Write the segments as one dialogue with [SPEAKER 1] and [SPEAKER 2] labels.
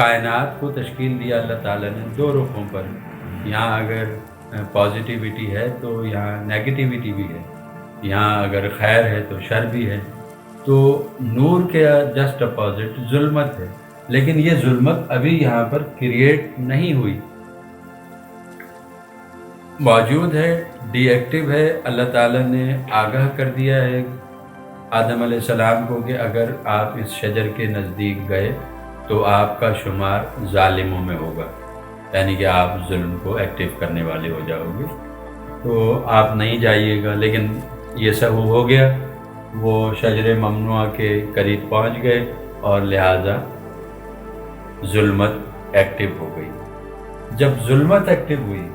[SPEAKER 1] کائنات کو تشکیل دیا اللہ تعالیٰ نے دو رخوں پر. یہاں اگر پازیٹیوٹی ہے تو یہاں نیگیٹیوٹی بھی ہے، یہاں اگر خیر ہے تو شر بھی ہے. تو نور کے جسٹ اپوزٹ ظلمت ہے، لیکن یہ ظلمت ابھی یہاں پر کریٹ نہیں ہوئی، موجود ہے، ڈی ایکٹیو ہے. اللہ تعالیٰ نے آگاہ کر دیا ہے آدم علیہ السلام کو کہ اگر آپ اس شجر کے نزدیک گئے تو آپ کا شمار ظالموں میں ہوگا، یعنی کہ آپ ظلم کو ایکٹیو کرنے والے ہو جاؤ گے، تو آپ نہیں جائیے گا. لیکن یہ سب ہو گیا، وہ شجر ممنوعہ کے قریب پہنچ گئے اور لہٰذا ظلمت ایکٹیو ہو گئی. جب ظلمت ایکٹیو ہوئی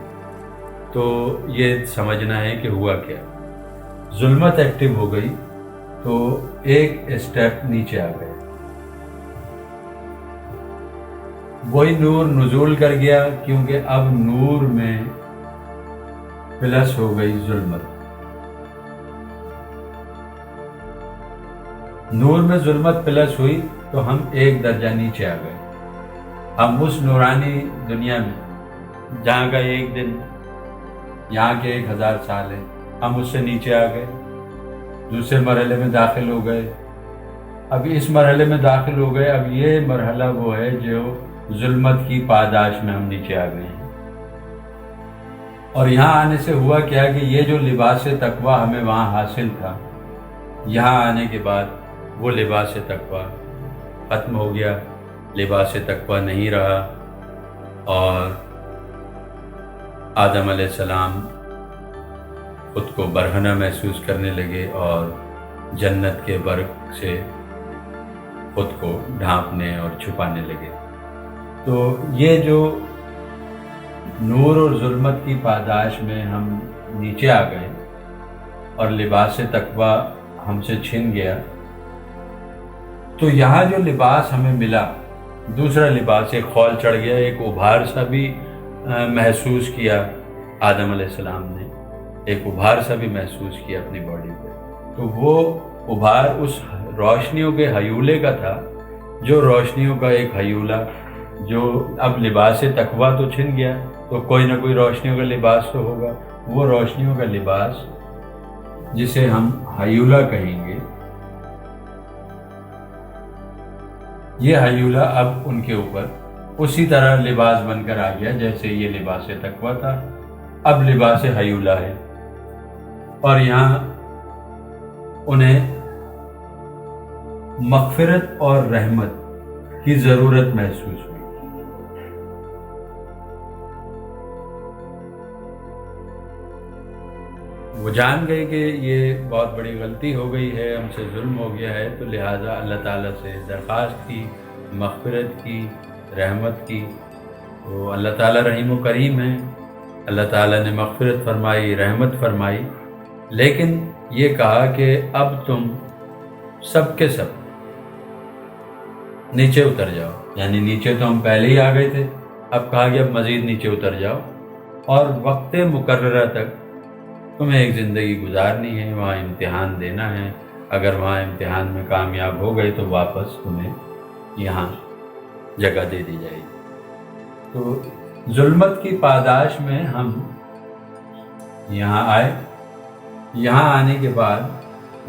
[SPEAKER 1] تو یہ سمجھنا ہے کہ ہوا کیا. ظلمت ایکٹیو ہو گئی تو ایک اسٹیپ نیچے آ گئے، وہی نور نزول کر گیا، کیونکہ اب نور میں پلس ہو گئی ظلمت. نور میں ظلمت پلس ہوئی تو ہم ایک درجہ نیچے آ گئے. ہم اس نورانی دنیا میں جہاں کا ایک دن یہاں کے 1000 سال ہے، ہم اس سے نیچے آ گئے، دوسرے مرحلے میں داخل ہو گئے. اب اس مرحلے میں داخل ہو گئے، اب یہ مرحلہ وہ ہے جو ظلمت کی پاداش میں ہم نیچے آ گئے ہیں. اور یہاں آنے سے ہوا کیا کہ یہ جو لباس تقویٰ ہمیں وہاں حاصل تھا، یہاں آنے کے بعد وہ لباس تقویٰ ختم ہو گیا، لباس تقویٰ نہیں رہا، اور آدم علیہ السلام خود کو برہنہ محسوس کرنے لگے اور جنت کے برق سے خود کو ڈھانپنے اور چھپانے لگے. تو یہ جو نور اور ظلمت کی پاداش میں ہم نیچے آ گئے اور لباس تقویٰ ہم سے چھن گیا، تو یہاں جو لباس ہمیں ملا، دوسرا لباس، ایک خول چڑھ گیا، ایک ابھار سا بھی محسوس کیا آدم علیہ السلام نے، ایک ابھار سا بھی محسوس کیا اپنی باڈی پہ. تو وہ ابھار اس روشنیوں کے ہیولے کا تھا، جو روشنیوں کا ایک ہیولہ، جو اب لباس تقویٰ تو چھن گیا تو کوئی نہ کوئی روشنیوں کا لباس تو ہوگا. وہ روشنیوں کا لباس جسے ہم ہیولہ کہیں گے، یہ ہیولہ اب ان کے اوپر اسی طرح لباس بن کر آ گیا جیسے یہ لباس تقویٰ تھا، اب لباس ہیولہ ہے. اور یہاں انہیں مغفرت اور رحمت کی ضرورت محسوس ہوئی. وہ جان گئے کہ یہ بہت بڑی غلطی ہو گئی ہے، ہم سے ظلم ہو گیا ہے، تو لہٰذا اللہ تعالیٰ سے درخواست کی، مغفرت کی، رحمت کی. تو اللہ تعالیٰ رحیم و کریم ہے، اللہ تعالیٰ نے مغفرت فرمائی، رحمت فرمائی، لیکن یہ کہا کہ اب تم سب کے سب نیچے اتر جاؤ. یعنی نیچے تو ہم پہلے ہی آ گئے تھے، اب کہا کہ اب مزید نیچے اتر جاؤ، اور وقت مقررہ تک تمہیں ایک زندگی گزارنی ہے، وہاں امتحان دینا ہے. اگر وہاں امتحان میں کامیاب ہو گئے تو واپس تمہیں یہاں جگہ دے دی جائے گی. تو ظلمت کی پاداش میں ہم یہاں آئے. یہاں آنے کے بعد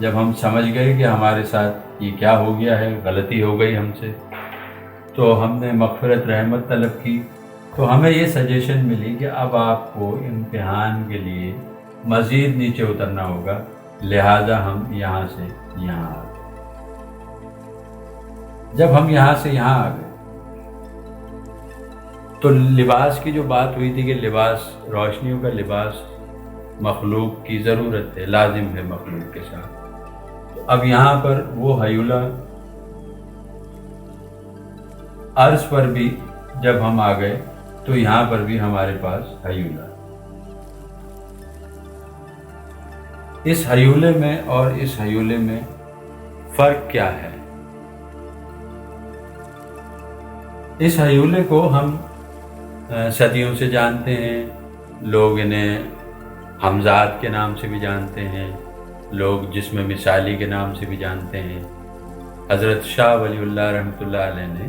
[SPEAKER 1] جب ہم سمجھ گئے کہ ہمارے ساتھ یہ کیا ہو گیا ہے، غلطی ہو گئی ہم سے، تو ہم نے مغفرت رحمت طلب کی. تو ہمیں یہ سجیشن ملی کہ اب آپ کو امتحان کے لیے مزید نیچے اترنا ہوگا، لہذا ہم یہاں سے یہاں آ گئے. جب ہم یہاں سے یہاں آ گئے تو لباس کی جو بات ہوئی تھی کہ لباس، روشنیوں کا لباس مخلوق کی ضرورت ہے، لازم ہے مخلوق کے ساتھ. تو اب یہاں پر وہ ہیولہ عرض پر بھی جب ہم آ گئے تو یہاں پر بھی ہمارے پاس ہیولہ. اس ہیولے میں اور اس ہیولے میں فرق کیا ہے؟ اس ہیولے کو ہم صدیوں سے جانتے ہیں، لوگ انہیں حمزات کے نام سے بھی جانتے ہیں، لوگ جسم مثالی کے نام سے بھی جانتے ہیں. حضرت شاہ ولی اللہ رحمۃ اللہ علیہ نے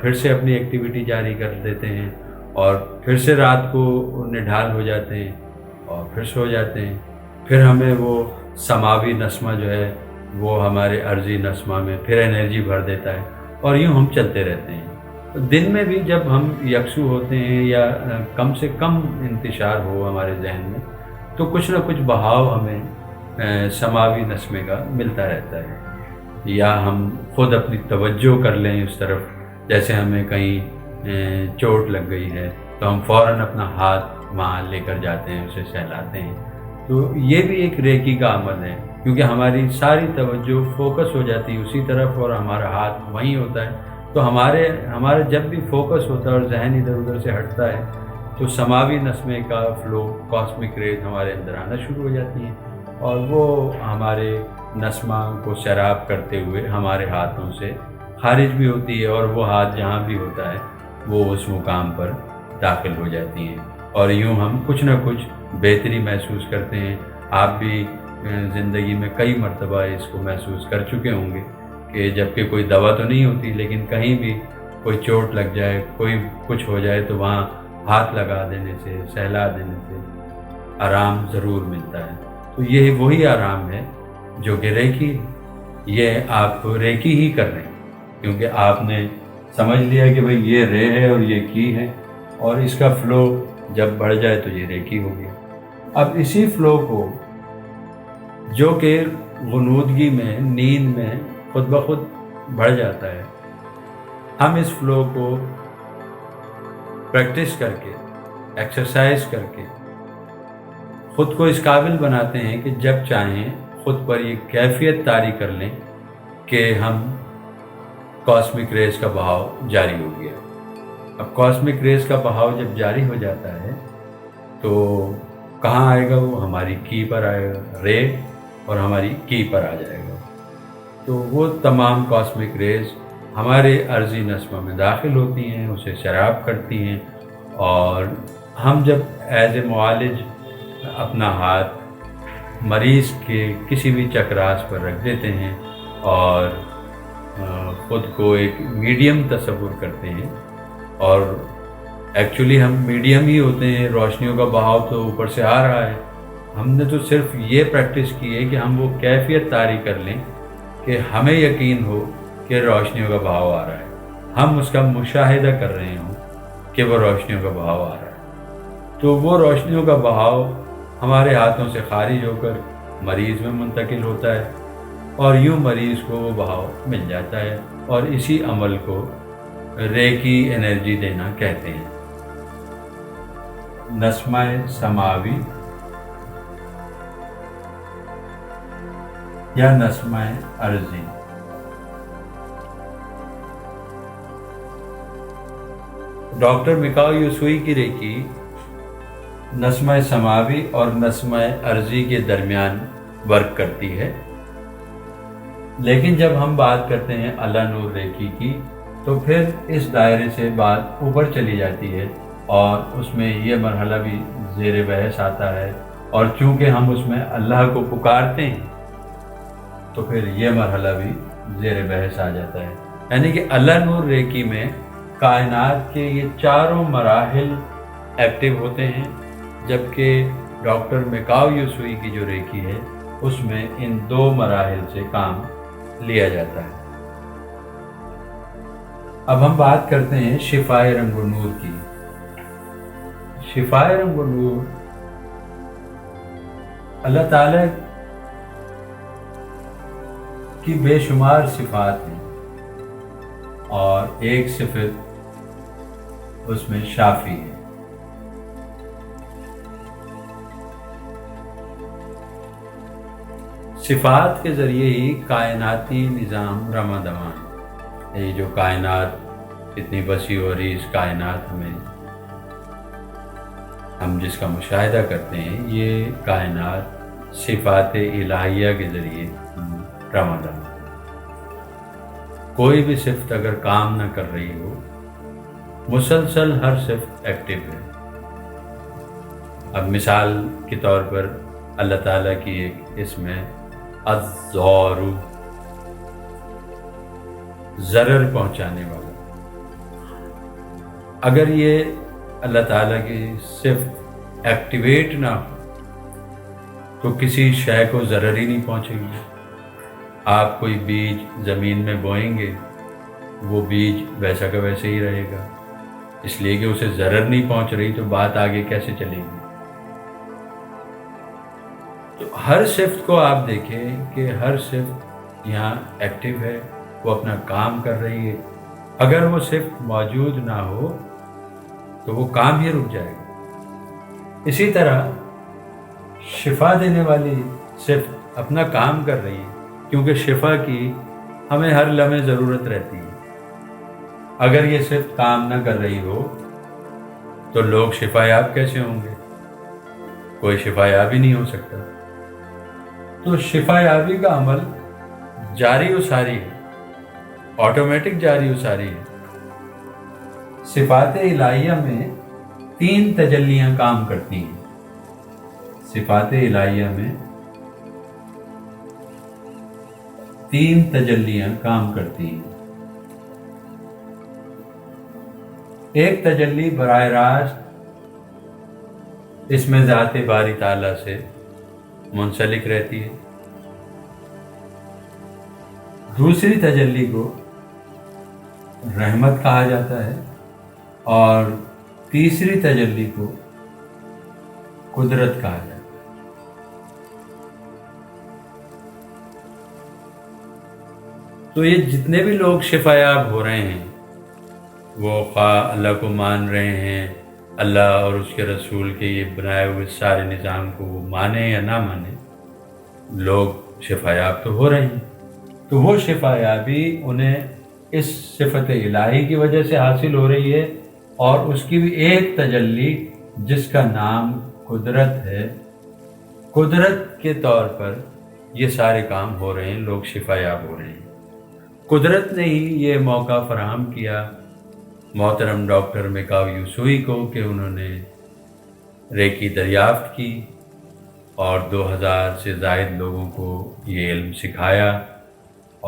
[SPEAKER 1] پھر سے اپنی ایکٹیویٹی جاری کر دیتے ہیں، اور پھر سے رات کو نڈھال ہو جاتے ہیں اور پھر سو جاتے ہیں۔ پھر ہمیں وہ سماوی نسمہ جو ہے وہ ہمارے عرضی نسمہ میں پھر انرجی بھر دیتا ہے، اور یوں ہم چلتے رہتے ہیں۔ تو دن میں بھی جب ہم یکسو ہوتے ہیں یا کم سے کم انتشار ہو ہمارے ذہن میں، تو کچھ نہ کچھ بہاؤ ہمیں سماوی نسمے کا ملتا رہتا ہے، یا ہم خود اپنی توجہ کر لیں اس طرف، جیسے ہمیں کہیں چوٹ لگ گئی ہے تو ہم فوراً اپنا ہاتھ وہاں لے کر جاتے ہیں، اسے سہلاتے ہیں۔ تو یہ بھی ایک ریکی کا عمل ہے، کیونکہ ہماری ساری توجہ فوکس ہو جاتی ہے اسی طرف اور ہمارا ہاتھ وہیں ہوتا ہے۔ تو ہمارے جب بھی فوکس ہوتا ہے اور ذہن ادھر ادھر سے ہٹتا ہے، تو سماوی نسمے کا فلو، کاسمک ریز ہمارے اندر آنا شروع ہو جاتی ہیں، اور وہ ہمارے نسمہ کو سیراب کرتے ہوئے ہمارے ہاتھوں سے خارج بھی ہوتی ہے، اور وہ ہاتھ جہاں بھی ہوتا ہے وہ اس مقام پر داخل ہو جاتی ہیں، اور یوں ہم کچھ نہ کچھ بہتری محسوس کرتے ہیں۔ آپ بھی زندگی میں کئی مرتبہ اس کو محسوس کر چکے ہوں گے کہ جب کہ کوئی دوا تو نہیں ہوتی، لیکن کہیں بھی کوئی چوٹ لگ جائے، کوئی کچھ ہو جائے، تو وہاں ہاتھ لگا دینے سے، سہلا دینے سے آرام ضرور ملتا ہے۔ تو یہ وہی آرام ہے جو کہ ریکی ہے۔ یہ آپ ریکی ہی کر رہے ہیں، کیونکہ آپ نے سمجھ لیا کہ بھئی یہ رے ہے اور یہ کی ہے، اور اس کا فلو جب بڑھ جائے تو یہ ریکی ہو گیا۔ اب اسی فلو کو، جو کہ غنودگی میں، نیند میں خود بخود بڑھ جاتا ہے، ہم اس فلو کو پریکٹس کر کے، ایکسرسائز کر کے خود کو اس قابل بناتے ہیں کہ جب چاہیں خود پر یہ کیفیت طاری کر لیں کہ ہم کاسمک ریز کا بہاؤ جاری ہو گیا۔ اب کاسمک ریز کا بہاؤ جب جاری ہو جاتا ہے تو کہاں آئے گا؟ وہ ہماری کی پر آئے گا، رے، اور ہماری کی پر آ جائے گا۔ تو وہ تمام کاسمک ریز ہمارے عرضی نسمہ میں داخل ہوتی ہیں، اسے سیراب کرتی ہیں، اور ہم جب ایز اے معالج اپنا ہاتھ مریض کے کسی بھی چکراس پر رکھ دیتے ہیں اور خود کو ایک میڈیم تصور کرتے ہیں، اور ایکچولی ہم میڈیم ہی ہوتے ہیں، روشنیوں کا بہاؤ تو اوپر سے آ رہا ہے، ہم نے تو صرف یہ پریکٹس کی ہے کہ ہم وہ کیفیت طاری کر لیں کہ ہمیں یقین ہو کہ روشنیوں کا بہاؤ آ رہا ہے، ہم اس کا مشاہدہ کر رہے ہوں کہ وہ روشنیوں کا بہاؤ آ رہا ہے۔ تو وہ روشنیوں کا بہاؤ ہمارے ہاتھوں سے خارج ہو کر مریض میں منتقل ہوتا ہے، اور یوں مریض کو وہ بہاؤ مل جاتا ہے، اور اسی عمل کو ریکی انرجی دینا کہتے ہیں۔ نسمہ سماوی یا نسمہ عرضی۔ ڈاکٹر میکاؤ یوسوئی کی ریکی نسمہ سماوی اور نسمہ عرضی کے درمیان ورک کرتی ہے، لیکن جب ہم بات کرتے ہیں اللہ نور ریکی کی تو پھر اس دائرے سے بات اوپر چلی جاتی ہے، اور اس میں یہ مرحلہ بھی زیر بحث آتا ہے، اور چونکہ ہم اس میں اللہ کو پکارتے ہیں تو پھر یہ مرحلہ بھی زیر بحث آ جاتا ہے۔ یعنی کہ اللہ نور ریکی میں کائنات کے یہ چاروں مراحل ایکٹیو ہوتے ہیں، جبکہ ڈاکٹر میکاؤ یوسوئی کی جو ریکی ہے اس میں ان دو مراحل سے کام لیا جاتا ہے۔ اب ہم بات کرتے ہیں شفائے رنگ و نور کی۔ شفائے رنگ و نور اللہ تعالیٰ کی بے شمار صفات ہیں، اور ایک صفت اس میں شافی ہے۔ صفات کے ذریعے ہی کائناتی نظام رواں دواں ہے۔ یہ جو کائنات، اتنی وسیع و عریض کائنات ہم جس کا مشاہدہ کرتے ہیں، یہ کائنات صفات الہیہ کے ذریعے رواں دواں۔ کوئی بھی صفت اگر کام نہ کر رہی ہو، مسلسل ہر صفت ایکٹیو ہے۔ اب مثال کے طور پر اللہ تعالیٰ کی ایک اسم ہے الضار، ضرر پہنچانے والا، اگر یہ اللہ تعالیٰ کی صرف ایکٹیویٹ نہ ہو تو کسی شے کو ضرر ہی نہیں پہنچے گی۔ آپ کوئی بیج زمین میں بوئیں گے، وہ بیج ویسا کا ویسے ہی رہے گا، اس لیے کہ اسے ضرر نہیں پہنچ رہی تو بات آگے کیسے چلے گی۔ تو ہر صفت کو آپ دیکھیں کہ ہر صفت یہاں ایکٹیو ہے، وہ اپنا کام کر رہی ہے۔ اگر وہ صفت موجود نہ ہو تو وہ کام ہی رک جائے گا۔ اسی طرح شفا دینے والی صفت اپنا کام کر رہی ہے، کیونکہ شفا کی ہمیں ہر لمحے ضرورت رہتی ہے۔ اگر یہ صفت کام نہ کر رہی ہو تو لوگ شفا یاب کیسے ہوں گے؟ کوئی شفا یاب ہی نہیں ہو سکتا۔ تو شفا یابی کا عمل جاری و ساری ہے، آٹومیٹک جاری و ساری ہے۔ صفات الہیہ میں 3 تجلیاں کام کرتی ہیں۔ صفات الہیہ میں 3 تجلیاں کام کرتی ہیں۔ ایک تجلی براہ راست اس میں ذات باری تعالیٰ سے منسلک رہتی ہے۔ دوسری تجلی کو رحمت کہا جاتا ہے، اور تیسری تجلی کو قدرت کہا جاتا ہے۔ تو یہ جتنے بھی لوگ شفا یاب ہو رہے ہیں، وہ خواہ اللہ کو مان رہے ہیں، اللہ اور اس کے رسول کے یہ بنائے ہوئے سارے نظام کو وہ مانیں یا نہ مانیں، لوگ شفا یاب تو ہو رہے ہیں۔ تو وہ شفا یابی انہیں اس صفت الہی کی وجہ سے حاصل ہو رہی ہے، اور اس کی بھی ایک تجلی جس کا نام قدرت ہے، قدرت کے طور پر یہ سارے کام ہو رہے ہیں، لوگ شفا یاب ہو رہے ہیں۔ قدرت نے ہی یہ موقع فراہم کیا محترم ڈاکٹر میکاؤ یوسوئی کو کہ انہوں نے ریکی دریافت کی اور 2000 سے زائد لوگوں کو یہ علم سکھایا،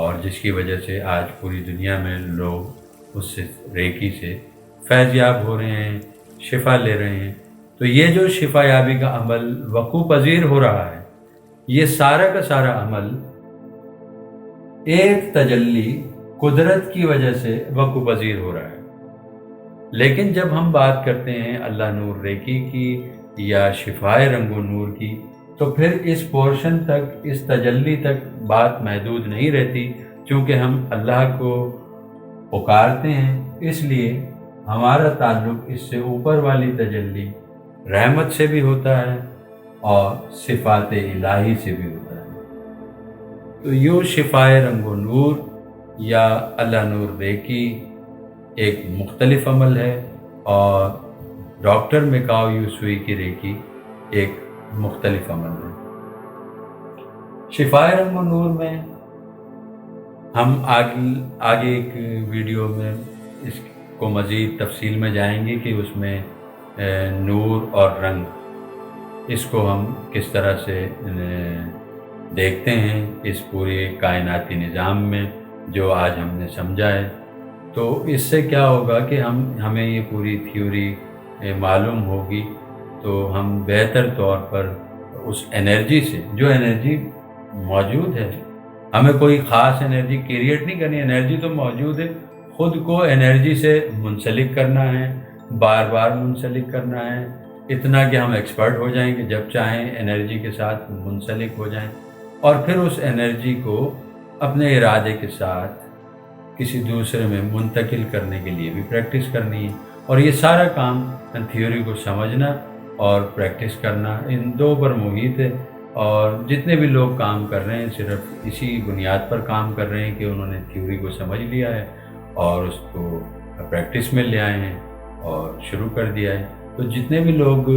[SPEAKER 1] اور جس کی وجہ سے آج پوری دنیا میں لوگ اس سے ریکی سے فیض یاب ہو رہے ہیں، شفا لے رہے ہیں۔ تو یہ جو شفا یابی کا عمل وقوع پذیر ہو رہا ہے، یہ سارا کا سارا عمل ایک تجلی قدرت کی وجہ سے وقوع پذیر ہو رہا ہے۔ لیکن جب ہم بات کرتے ہیں اللہ نور ریکی کی یا شفائے رنگ و نور کی، تو پھر اس پورشن تک، اس تجلی تک بات محدود نہیں رہتی، چونکہ ہم اللہ کو پکارتے ہیں، اس لیے ہمارا تعلق اس سے اوپر والی تجلی رحمت سے بھی ہوتا ہے اور صفات الہی سے بھی ہوتا ہے۔ تو یوں شفائے رنگ و نور یا اللہ نور ریکی ایک مختلف عمل ہے، اور ڈاکٹر میکاؤ یوسوئی کی ریکی ایک مختلف عمل ہے۔ شفائے رنگ و نور میں ہم آگے ایک ویڈیو میں اس کو مزید تفصیل میں جائیں گے کہ اس میں نور اور رنگ، اس کو ہم کس طرح سے دیکھتے ہیں اس پورے کائناتی نظام میں جو آج ہم نے سمجھا ہے۔ تو اس سے کیا ہوگا کہ ہمیں یہ پوری تھیوری معلوم ہوگی، تو ہم بہتر طور پر اس انرجی سے، جو انرجی موجود ہے، ہمیں کوئی خاص انرجی کریٹ نہیں کرنی، انرجی تو موجود ہے، خود کو انرجی سے منسلک کرنا ہے، بار بار منسلک کرنا ہے، اتنا کہ ہم ایکسپرٹ ہو جائیں کہ جب چاہیں انرجی کے ساتھ منسلک ہو جائیں، اور پھر اس انرجی کو اپنے ارادے کے ساتھ کسی دوسرے میں منتقل کرنے کے لیے بھی پریکٹس کرنی ہے۔ اور یہ سارا کام تھیوری کو سمجھنا اور پریکٹس کرنا، ان دو پر محیط ہے، اور جتنے بھی لوگ کام کر رہے ہیں صرف اسی بنیاد پر کام کر رہے ہیں کہ انہوں نے تھیوری کو سمجھ لیا ہے اور اس کو پریکٹس میں لے آئے ہیں اور شروع کر دیا ہے۔ تو جتنے بھی لوگ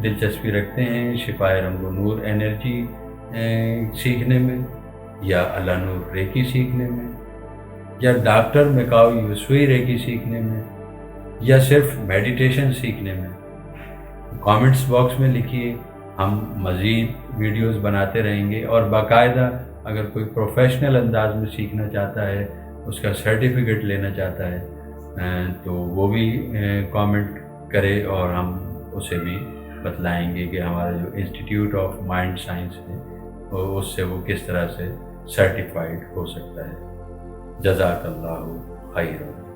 [SPEAKER 1] دلچسپی رکھتے ہیں شفائے رنگ و نور انرجی سیکھنے میں، یا اللہ نور ریکی سیکھنے میں، یا ڈاکٹر میکاؤ یوسوئی ریکی سیکھنے میں، یا صرف میڈیٹیشن سیکھنے میں، کامنٹس باکس میں لکھیے، ہم مزید ویڈیوز بناتے رہیں گے، اور باقاعدہ اگر کوئی پروفیشنل انداز میں سیکھنا چاہتا ہے، اس کا سرٹیفکیٹ لینا چاہتا ہے، تو وہ بھی کامنٹ کرے اور ہم اسے بھی بتلائیں گے کہ ہمارا جو انسٹیٹیوٹ آف مائنڈ سائنس ہے اس سے وہ کس طرح سے سرٹیفائڈ ہو سکتا ہے۔ جزاک اللہ خیر۔